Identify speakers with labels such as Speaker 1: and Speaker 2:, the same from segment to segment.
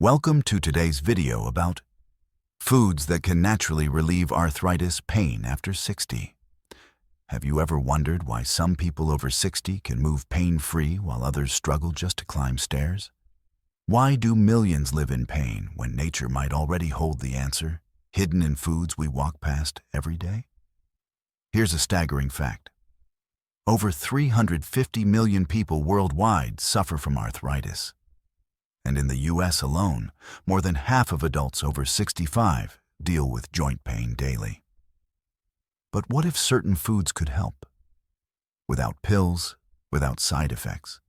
Speaker 1: Welcome to today's video about foods that can naturally relieve arthritis pain after 60. Have you ever wondered why some people over 60 can move pain-free while others struggle just to climb stairs? Why do millions live in pain when nature might already hold the answer, hidden in foods we walk past every day? Here's a staggering fact. Over 350 million people worldwide suffer from arthritis. And in the US alone, more than half of adults over 65 deal with joint pain daily. But what if certain foods could help? Without pills, without side effects?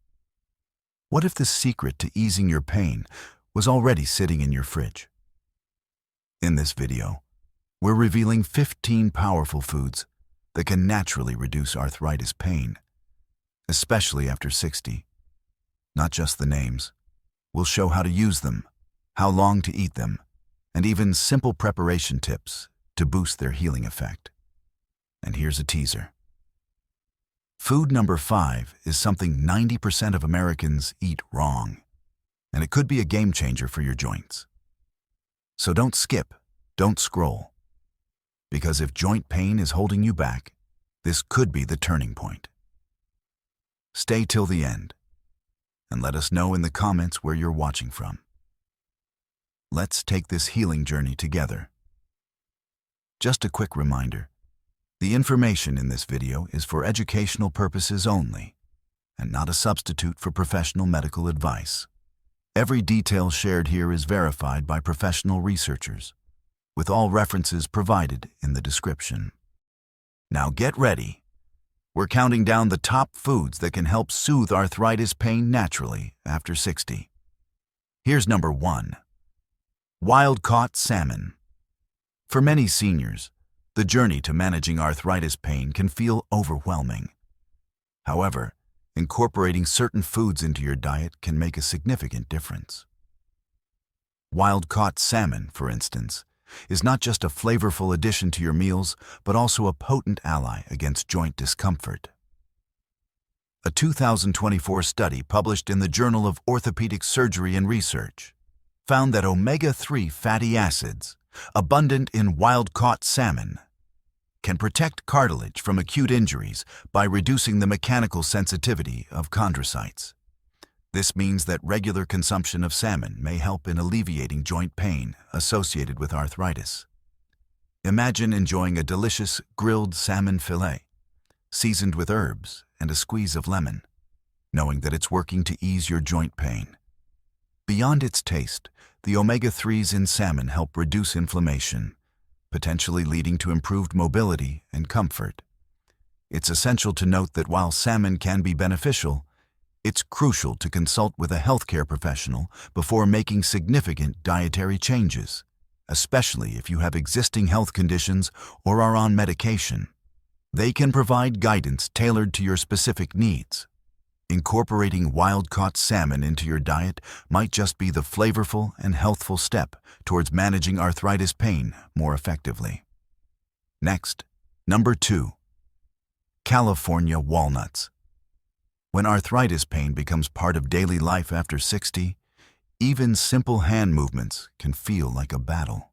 Speaker 1: What if the secret to easing your pain was already sitting in your fridge? In this video, we're revealing 15 powerful foods that can naturally reduce arthritis pain, especially after 60. Not just the names. We'll show how to use them, how long to eat them, and even simple preparation tips to boost their healing effect. And here's a teaser. Food number 5 is something 90% of Americans eat wrong, and it could be a game changer for your joints. So don't skip, don't scroll, because if joint pain is holding you back, this could be the turning point. Stay till the end, and let us know in the comments where you're watching from. Let's take this healing journey together. Just a quick reminder, the information in this video is for educational purposes only, and not a substitute for professional medical advice. Every detail shared here is verified by professional researchers, with all references provided in the description. Now get ready. We're counting down the top foods that can help soothe arthritis pain naturally after 60. Here's number 1. Wild-caught salmon. For many seniors, the journey to managing arthritis pain can feel overwhelming. However, incorporating certain foods into your diet can make a significant difference. Wild-caught salmon, for instance, is not just a flavorful addition to your meals, but also a potent ally against joint discomfort. A 2024 study published in the Journal of Orthopedic Surgery and Research found that omega-3 fatty acids, abundant in wild-caught salmon, can protect cartilage from acute injuries by reducing the mechanical sensitivity of chondrocytes. This means that regular consumption of salmon may help in alleviating joint pain associated with arthritis. Imagine enjoying a delicious grilled salmon fillet, seasoned with herbs and a squeeze of lemon, knowing that it's working to ease your joint pain. Beyond its taste, the omega-3s in salmon help reduce inflammation, potentially leading to improved mobility and comfort. It's essential to note that while salmon can be beneficial, it's crucial to consult with a healthcare professional before making significant dietary changes, especially if you have existing health conditions or are on medication. They can provide guidance tailored to your specific needs. Incorporating wild-caught salmon into your diet might just be the flavorful and healthful step towards managing arthritis pain more effectively. Next, number 2. California walnuts. When arthritis pain becomes part of daily life after 60, even simple hand movements can feel like a battle.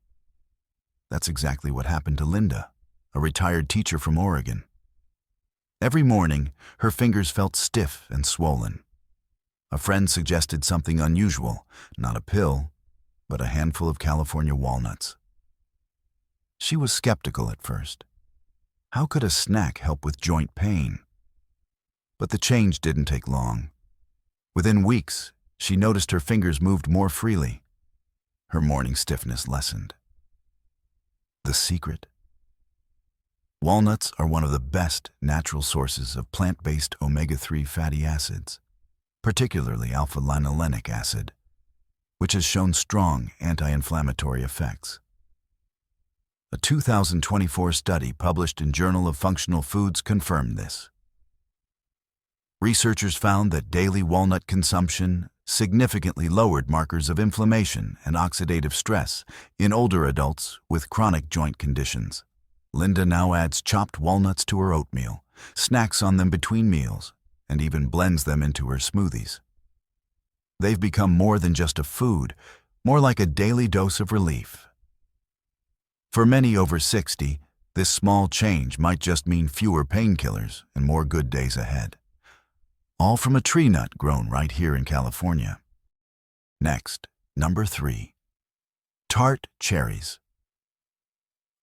Speaker 1: That's exactly what happened to Linda, a retired teacher from Oregon. Every morning, her fingers felt stiff and swollen. A friend suggested something unusual, not a pill, but a handful of California walnuts. She was skeptical at first. How could a snack help with joint pain? But the change didn't take long. Within weeks, she noticed her fingers moved more freely. Her morning stiffness lessened. The secret? Walnuts are one of the best natural sources of plant-based omega-3 fatty acids, particularly alpha-linolenic acid, which has shown strong anti-inflammatory effects. A 2024 study published in Journal of Functional Foods confirmed this. Researchers found that daily walnut consumption significantly lowered markers of inflammation and oxidative stress in older adults with chronic joint conditions. Linda now adds chopped walnuts to her oatmeal, snacks on them between meals, and even blends them into her smoothies. They've become more than just a food, more like a daily dose of relief. For many over 60, this small change might just mean fewer painkillers and more good days ahead. All from a tree nut grown right here in California. Next, number 3. Tart Cherries.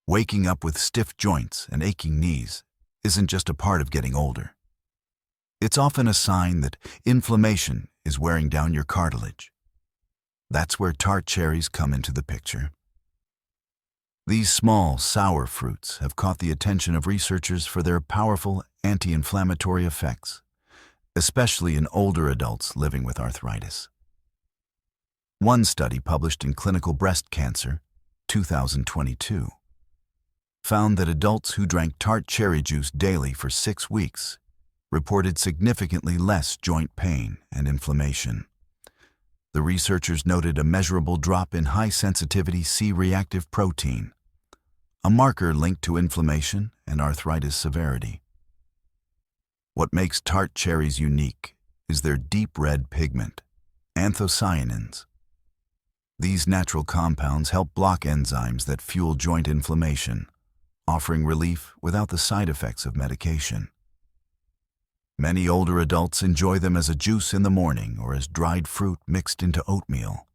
Speaker 1: Waking up with stiff joints and aching knees isn't just a part of getting older. It's often a sign that inflammation is wearing down your cartilage. That's where tart cherries come into the picture. These small, sour fruits have caught the attention of researchers for their powerful anti-inflammatory effects, especially in older adults living with arthritis. One study published in Clinical Breast Cancer, 2022, found that adults who drank tart cherry juice daily for 6 weeks reported significantly less joint pain and inflammation. The researchers noted a measurable drop in high-sensitivity C-reactive protein, a marker linked to inflammation and arthritis severity. What makes tart cherries unique is their deep red pigment, anthocyanins. These natural compounds help block enzymes that fuel joint inflammation, offering relief without the side effects of medication. Many older adults enjoy them as a juice in the morning or as dried fruit mixed into oatmeal.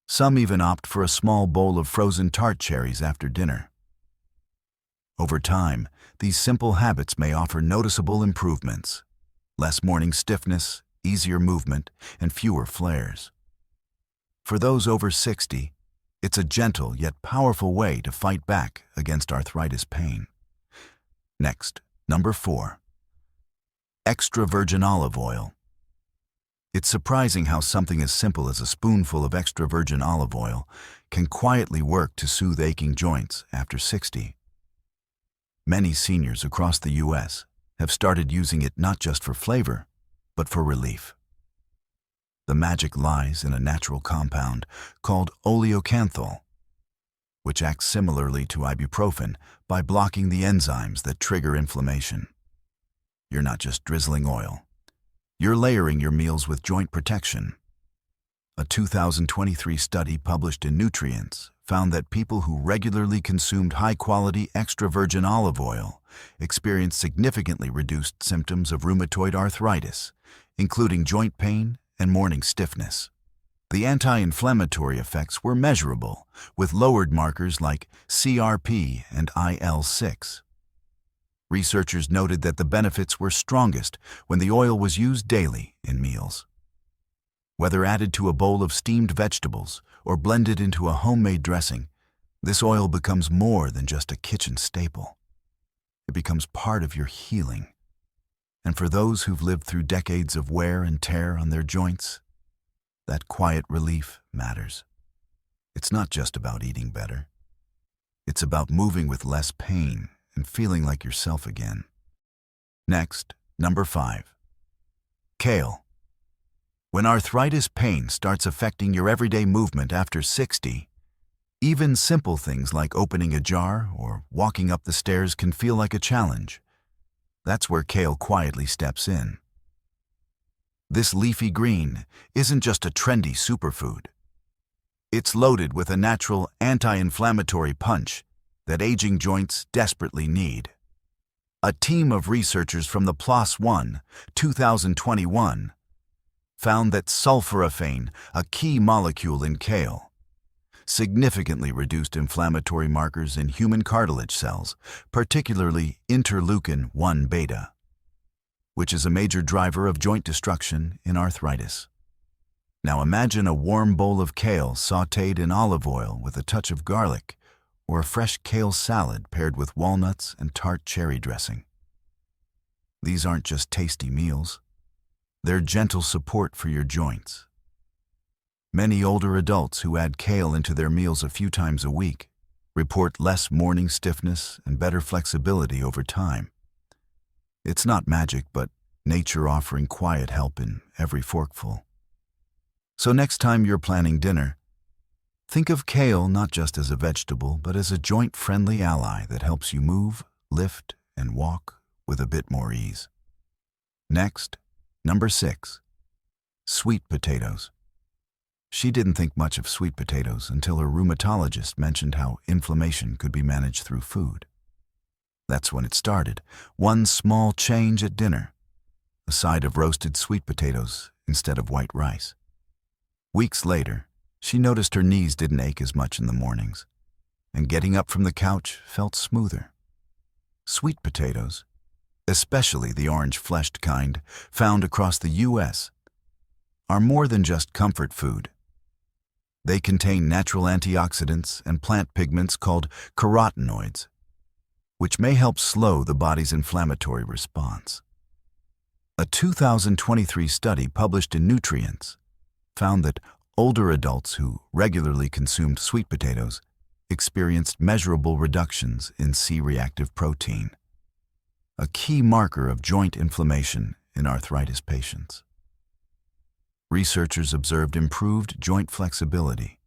Speaker 1: Some even opt for a small bowl of frozen tart cherries after dinner. Over time, these simple habits may offer noticeable improvements: less morning stiffness, easier movement, and fewer flares. For those over 60, it's a gentle yet powerful way to fight back against arthritis pain. Next, number 4. Extra virgin olive oil. It's surprising how something as simple as a spoonful of extra virgin olive oil can quietly work to soothe aching joints after 60. Many seniors across the U.S. have started using it not just for flavor, but for relief. The magic lies in a natural compound called oleocanthal, which acts similarly to ibuprofen by blocking the enzymes that trigger inflammation. You're not just drizzling oil. You're layering your meals with joint protection. A 2023 study published in Nutrients found that people who regularly consumed high-quality extra virgin olive oil experienced significantly reduced symptoms of rheumatoid arthritis, including joint pain and morning stiffness. The anti-inflammatory effects were measurable, with lowered markers like CRP and IL-6. Researchers noted that the benefits were strongest when the oil was used daily in meals. Whether added to a bowl of steamed vegetables or blended into a homemade dressing, this oil becomes more than just a kitchen staple. It becomes part of your healing. And for those who've lived through decades of wear and tear on their joints, that quiet relief matters. It's not just about eating better. It's about moving with less pain and feeling like yourself again. Next, number 5. Kale. When arthritis pain starts affecting your everyday movement after 60, even simple things like opening a jar or walking up the stairs can feel like a challenge. That's where kale quietly steps in. This leafy green isn't just a trendy superfood. It's loaded with a natural anti-inflammatory punch that aging joints desperately need. A team of researchers from the PLOS One, 2021, found that sulforaphane, a key molecule in kale, significantly reduced inflammatory markers in human cartilage cells, particularly interleukin-1 beta, which is a major driver of joint destruction in arthritis. Now imagine a warm bowl of kale sautéed in olive oil with a touch of garlic, or a fresh kale salad paired with walnuts and tart cherry dressing. These aren't just tasty meals. They're gentle support for your joints. Many older adults who add kale into their meals a few times a week report less morning stiffness and better flexibility over time. It's not magic, but nature offering quiet help in every forkful. So next time you're planning dinner, think of kale not just as a vegetable, but as a joint-friendly ally that helps you move, lift, and walk with a bit more ease. Next, number 6. Sweet potatoes. She didn't think much of sweet potatoes until her rheumatologist mentioned how inflammation could be managed through food. That's when it started. One small change at dinner: a side of roasted sweet potatoes instead of white rice. Weeks later, she noticed her knees didn't ache as much in the mornings, and getting up from the couch felt smoother. Sweet potatoes, especially the orange-fleshed kind found across the U.S., are more than just comfort food. They contain natural antioxidants and plant pigments called carotenoids, which may help slow the body's inflammatory response. A 2023 study published in Nutrients found that older adults who regularly consumed sweet potatoes experienced measurable reductions in C-reactive protein, a key marker of joint inflammation in arthritis patients. Researchers observed improved joint flexibility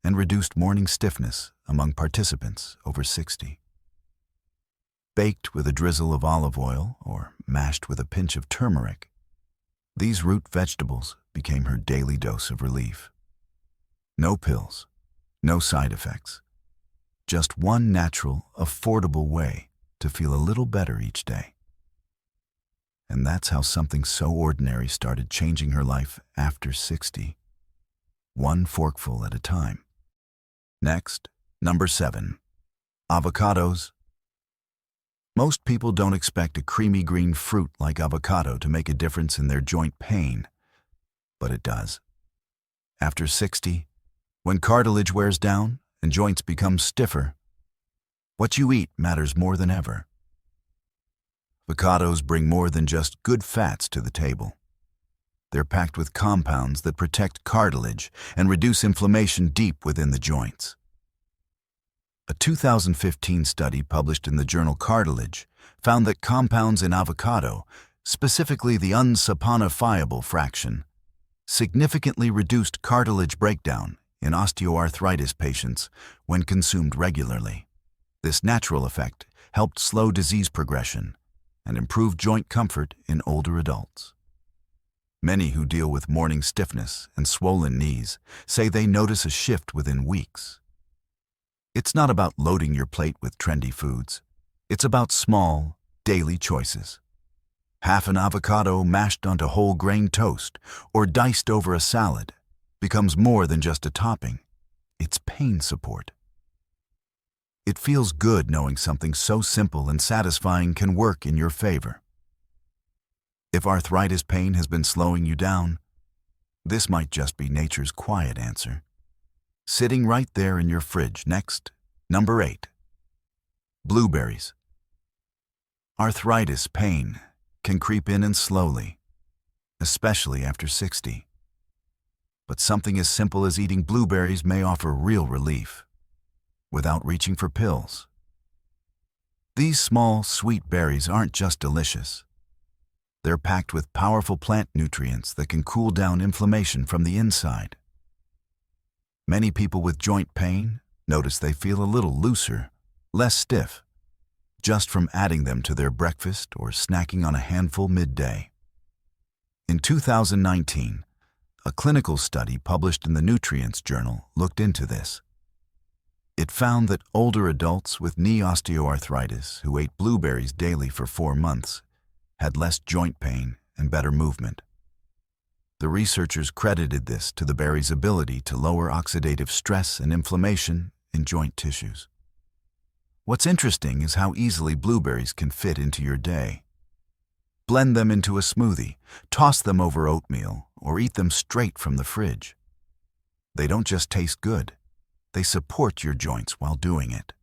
Speaker 1: and reduced morning stiffness among participants over 60. Baked with a drizzle of olive oil or mashed with a pinch of turmeric, these root vegetables became her daily dose of relief. No pills, no side effects, just one natural, affordable way to feel a little better each day. And that's how something so ordinary started changing her life after 60, one forkful at a time. Next, number 7, avocados. Most people don't expect a creamy green fruit like avocado to make a difference in their joint pain, but it does. After 60, when cartilage wears down and joints become stiffer, what you eat matters more than ever. Avocados bring more than just good fats to the table. They're packed with compounds that protect cartilage and reduce inflammation deep within the joints. A 2015 study published in the journal Cartilage found that compounds in avocado, specifically the unsaponifiable fraction, significantly reduced cartilage breakdown in osteoarthritis patients when consumed regularly. This natural effect helped slow disease progression and improve joint comfort in older adults. Many who deal with morning stiffness and swollen knees say they notice a shift within weeks. It's not about loading your plate with trendy foods. It's about small, daily choices. Half an avocado mashed onto whole grain toast or diced over a salad becomes more than just a topping. It's pain support. It feels good knowing something so simple and satisfying can work in your favor. If arthritis pain has been slowing you down, this might just be nature's quiet answer, sitting right there in your fridge. Next, number 8, blueberries. Arthritis pain can creep in and slowly, especially after 60. But something as simple as eating blueberries may offer real relief, without reaching for pills. These small, sweet berries aren't just delicious. They're packed with powerful plant nutrients that can cool down inflammation from the inside. Many people with joint pain notice they feel a little looser, less stiff, just from adding them to their breakfast or snacking on a handful midday. In 2019, a clinical study published in the Nutrients journal looked into this. It found that older adults with knee osteoarthritis who ate blueberries daily for 4 months had less joint pain and better movement. The researchers credited this to the berry's ability to lower oxidative stress and inflammation in joint tissues. What's interesting is how easily blueberries can fit into your day. Blend them into a smoothie, toss them over oatmeal, or eat them straight from the fridge. They don't just taste good, they support your joints while doing it.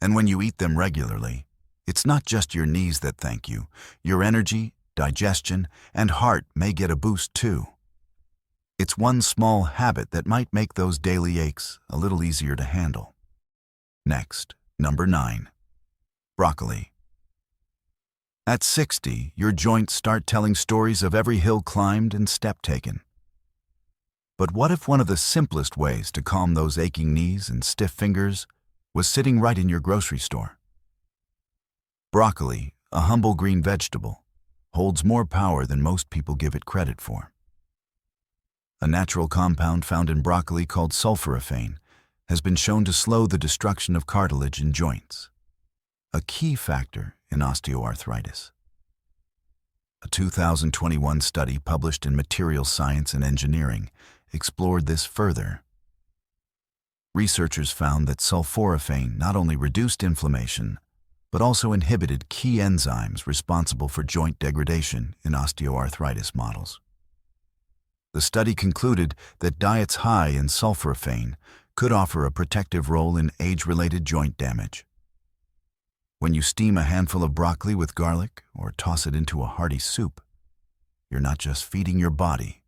Speaker 1: And when you eat them regularly, it's not just your knees that thank you. Your energy, digestion, and heart may get a boost too. It's one small habit that might make those daily aches a little easier to handle. Next, number 9, broccoli. At 60, your joints start telling stories of every hill climbed and step taken. But what if one of the simplest ways to calm those aching knees and stiff fingers was sitting right in your grocery store? Broccoli, a humble green vegetable, holds more power than most people give it credit for. a natural compound found in broccoli called sulforaphane, has been shown to slow the destruction of cartilage in joints, a key factor in osteoarthritis. A 2021 study published in Materials Science and Engineering explored this further. Researchers found that sulforaphane not only reduced inflammation, but also inhibited key enzymes responsible for joint degradation in osteoarthritis models. The study concluded that diets high in sulforaphane could offer a protective role in age-related joint damage. When you steam a handful of broccoli with garlic or toss it into a hearty soup, you're not just feeding your body,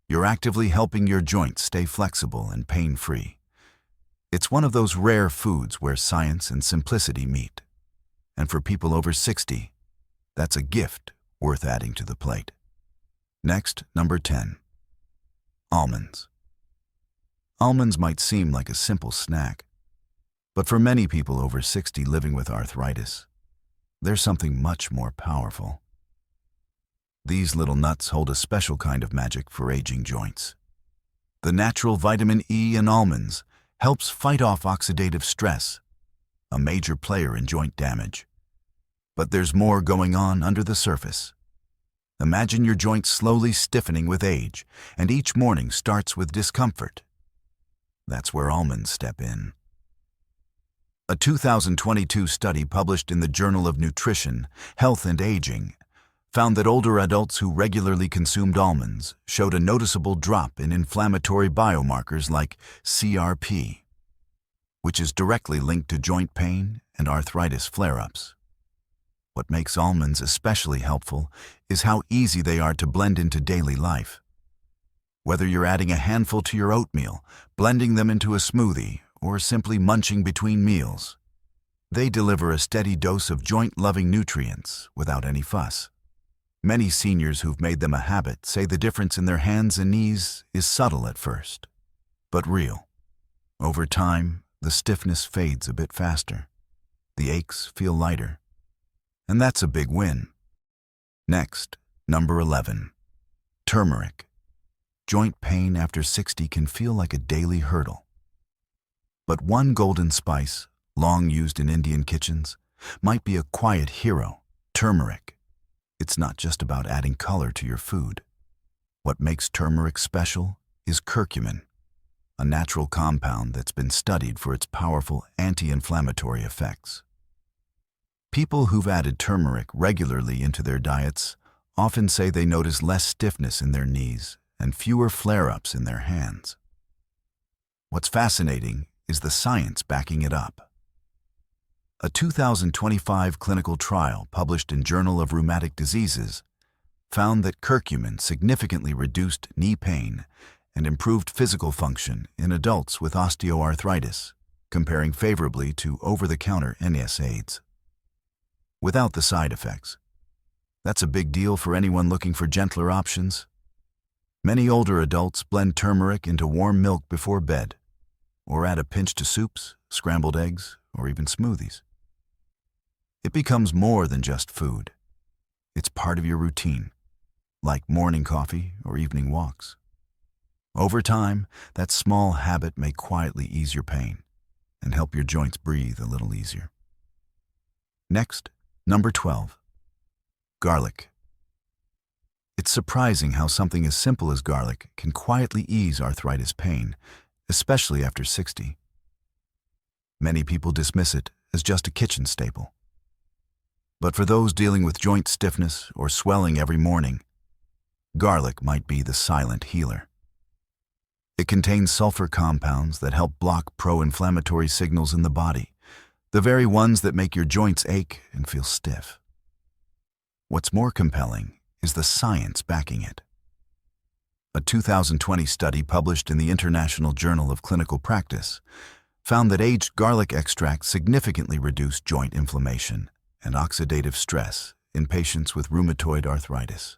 Speaker 1: you're actively helping your joints stay flexible and pain-free. It's one of those rare foods where science and simplicity meet. And for people over 60, that's a gift worth adding to the plate. Next, number 10. Almonds. Almonds might seem like a simple snack, but for many people over 60 living with arthritis, there's something much more powerful. These little nuts hold a special kind of magic for aging joints. The natural vitamin E in almonds helps fight off oxidative stress, a major player in joint damage. But there's more going on under the surface. Imagine your joints slowly stiffening with age, and each morning starts with discomfort. That's where almonds step in. A 2022 study published in the Journal of Nutrition, Health and Aging found that older adults who regularly consumed almonds showed a noticeable drop in inflammatory biomarkers like CRP, which is directly linked to joint pain and arthritis flare-ups. What makes almonds especially helpful is how easy they are to blend into daily life. Whether you're adding a handful to your oatmeal, blending them into a smoothie, or simply munching between meals, they deliver a steady dose of joint-loving nutrients without any fuss. Many seniors who've made them a habit say the difference in their hands and knees is subtle at first, but real. Over time, the stiffness fades a bit faster. The aches feel lighter. And that's a big win. Next, number 11. Turmeric. Joint pain after 60 can feel like a daily hurdle. But one golden spice, long used in Indian kitchens, might be a quiet hero, turmeric. It's not just about adding color to your food. What makes turmeric special is curcumin, a natural compound that's been studied for its powerful anti-inflammatory effects. People who've added turmeric regularly into their diets often say they notice less stiffness in their knees and fewer flare-ups in their hands. What's fascinating is the science backing it up. A 2025 clinical trial published in Journal of Rheumatic Diseases found that curcumin significantly reduced knee pain and improved physical function in adults with osteoarthritis, comparing favorably to over-the-counter NSAIDs. Without the side effects. That's a big deal for anyone looking for gentler options. Many older adults blend turmeric into warm milk before bed, or add a pinch to soups, scrambled eggs, or even smoothies. It becomes more than just food. It's part of your routine, like morning coffee or evening walks. Over time, that small habit may quietly ease your pain and help your joints breathe a little easier. Next, number 12. Garlic. It's surprising how something as simple as garlic can quietly ease arthritis pain, especially after 60. Many people dismiss it as just a kitchen staple. But for those dealing with joint stiffness or swelling every morning, garlic might be the silent healer. It contains sulfur compounds that help block pro-inflammatory signals in the body, the very ones that make your joints ache and feel stiff. What's more compelling is the science backing it. A 2020 study published in the International Journal of Clinical Practice found that aged garlic extract significantly reduced joint inflammation and oxidative stress in patients with rheumatoid arthritis.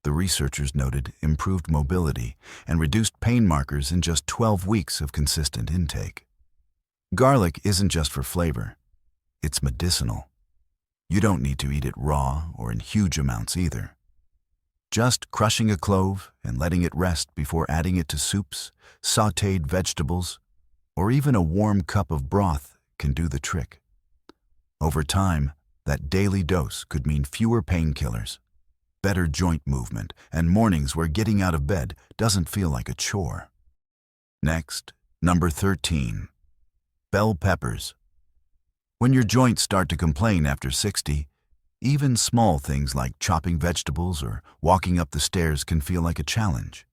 Speaker 1: The researchers noted improved mobility and reduced pain markers in just 12 weeks of consistent intake. Garlic isn't just for flavor, it's medicinal. You don't need to eat it raw or in huge amounts either. Just crushing a clove and letting it rest before adding it to soups, sautéed vegetables, or even a warm cup of broth can do the trick. Over time, that daily dose could mean fewer painkillers, better joint movement, and mornings where getting out of bed doesn't feel like a chore. Next, number 13. Bell peppers. When your joints start to complain after 60, even small things like chopping vegetables or walking up the stairs can feel like a challenge.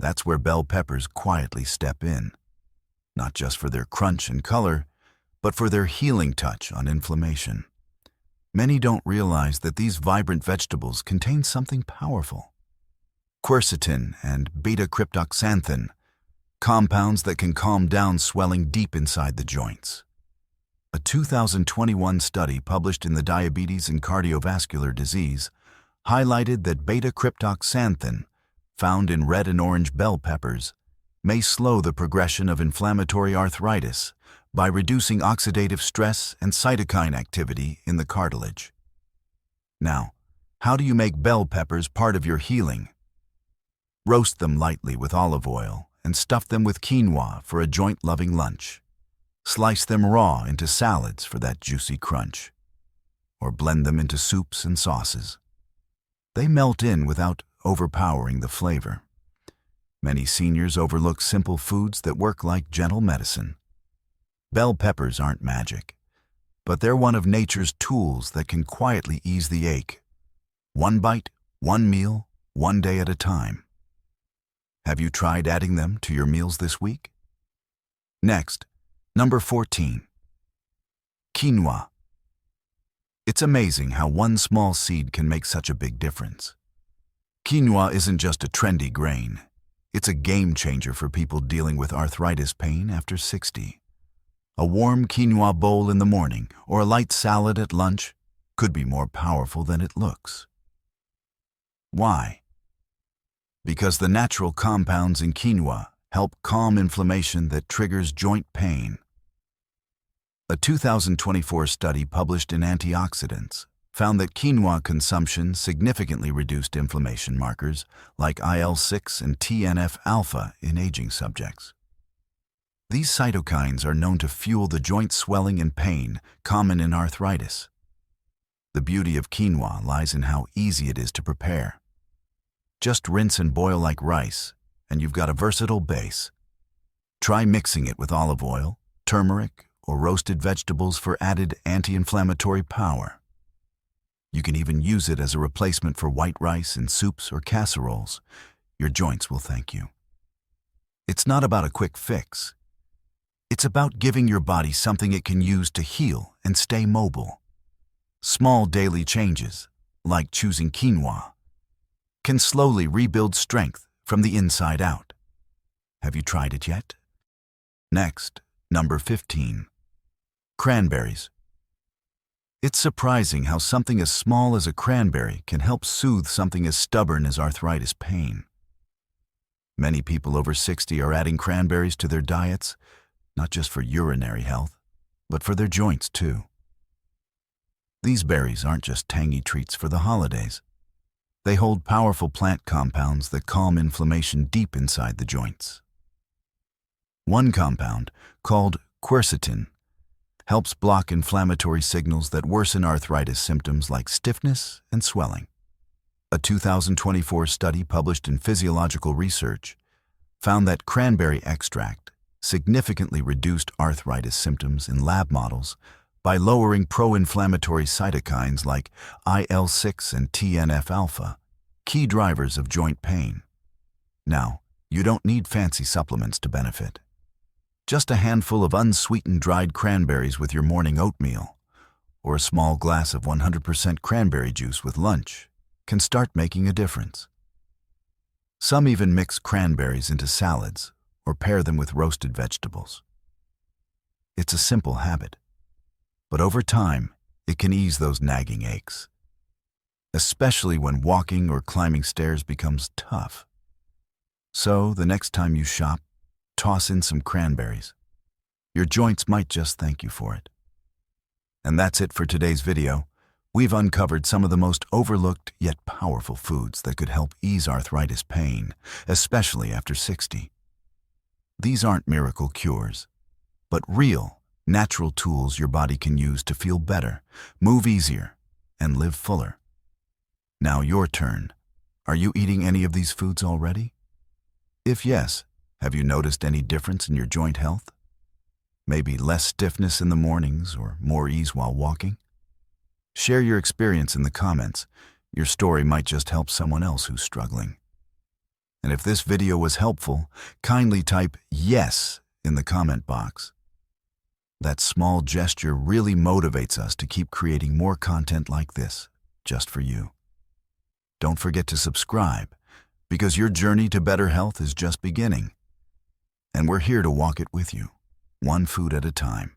Speaker 1: That's where bell peppers quietly step in, not just for their crunch and color, but for their healing touch on inflammation. Many don't realize that these vibrant vegetables contain something powerful. Quercetin and beta-cryptoxanthin, compounds that can calm down swelling deep inside the joints. A 2021 study published in the Diabetes and Cardiovascular Disease highlighted that beta-cryptoxanthin, found in red and orange bell peppers, may slow the progression of inflammatory arthritis by reducing oxidative stress and cytokine activity in the cartilage. Now, how do you make bell peppers part of your healing? Roast them lightly with olive oil and stuff them with quinoa for a joint-loving lunch. Slice them raw into salads for that juicy crunch, or blend them into soups and sauces. They melt in without overpowering the flavor. Many seniors overlook simple foods that work like gentle medicine. Bell peppers aren't magic, but they're one of nature's tools that can quietly ease the ache. One bite, one meal, one day at a time. Have you tried adding them to your meals this week? Next, number 14. Quinoa. It's amazing how one small seed can make such a big difference. Quinoa isn't just a trendy grain. It's a game changer for people dealing with arthritis pain after 60. A warm quinoa bowl in the morning or a light salad at lunch could be more powerful than it looks. Why? Because the natural compounds in quinoa help calm inflammation that triggers joint pain. A 2024 study published in Antioxidants found that quinoa consumption significantly reduced inflammation markers like IL-6 and TNF-alpha in aging subjects. These cytokines are known to fuel the joint swelling and pain common in arthritis. The beauty of quinoa lies in how easy it is to prepare. Just rinse and boil like rice, and you've got a versatile base. Try mixing it with olive oil, turmeric, or roasted vegetables for added anti-inflammatory power. You can even use it as a replacement for white rice in soups or casseroles. Your joints will thank you. It's not about a quick fix. It's about giving your body something it can use to heal and stay mobile. Small daily changes, like choosing quinoa, can slowly rebuild strength from the inside out. Have you tried it yet? Next, number 15. Cranberries. It's surprising how something as small as a cranberry can help soothe something as stubborn as arthritis pain. Many people over 60 are adding cranberries to their diets, not just for urinary health, but for their joints too. These berries aren't just tangy treats for the holidays. They hold powerful plant compounds that calm inflammation deep inside the joints. One compound, called quercetin, helps block inflammatory signals that worsen arthritis symptoms like stiffness and swelling. A 2024 study published in Physiological Research found that cranberry extract significantly reduced arthritis symptoms in lab models by lowering pro-inflammatory cytokines like IL-6 and TNF-alpha, key drivers of joint pain. Now, you don't need fancy supplements to benefit. Just a handful of unsweetened dried cranberries with your morning oatmeal, or a small glass of 100% cranberry juice with lunch, can start making a difference. Some even mix cranberries into salads or pair them with roasted vegetables. It's a simple habit, but over time, it can ease those nagging aches, especially when walking or climbing stairs becomes tough. So, the next time you shop, toss in some cranberries. Your joints might just thank you for it. And that's it for today's video. We've uncovered some of the most overlooked yet powerful foods that could help ease arthritis pain, especially after 60. These aren't miracle cures, but real, natural tools your body can use to feel better, move easier, and live fuller. Now your turn. Are you eating any of these foods already? If yes, have you noticed any difference in your joint health? Maybe less stiffness in the mornings or more ease while walking? Share your experience in the comments. Your story might just help someone else who's struggling. And if this video was helpful, kindly type "yes" in the comment box. That small gesture really motivates us to keep creating more content like this, just for you. Don't forget to subscribe, because your journey to better health is just beginning. And we're here to walk it with you, one food at a time.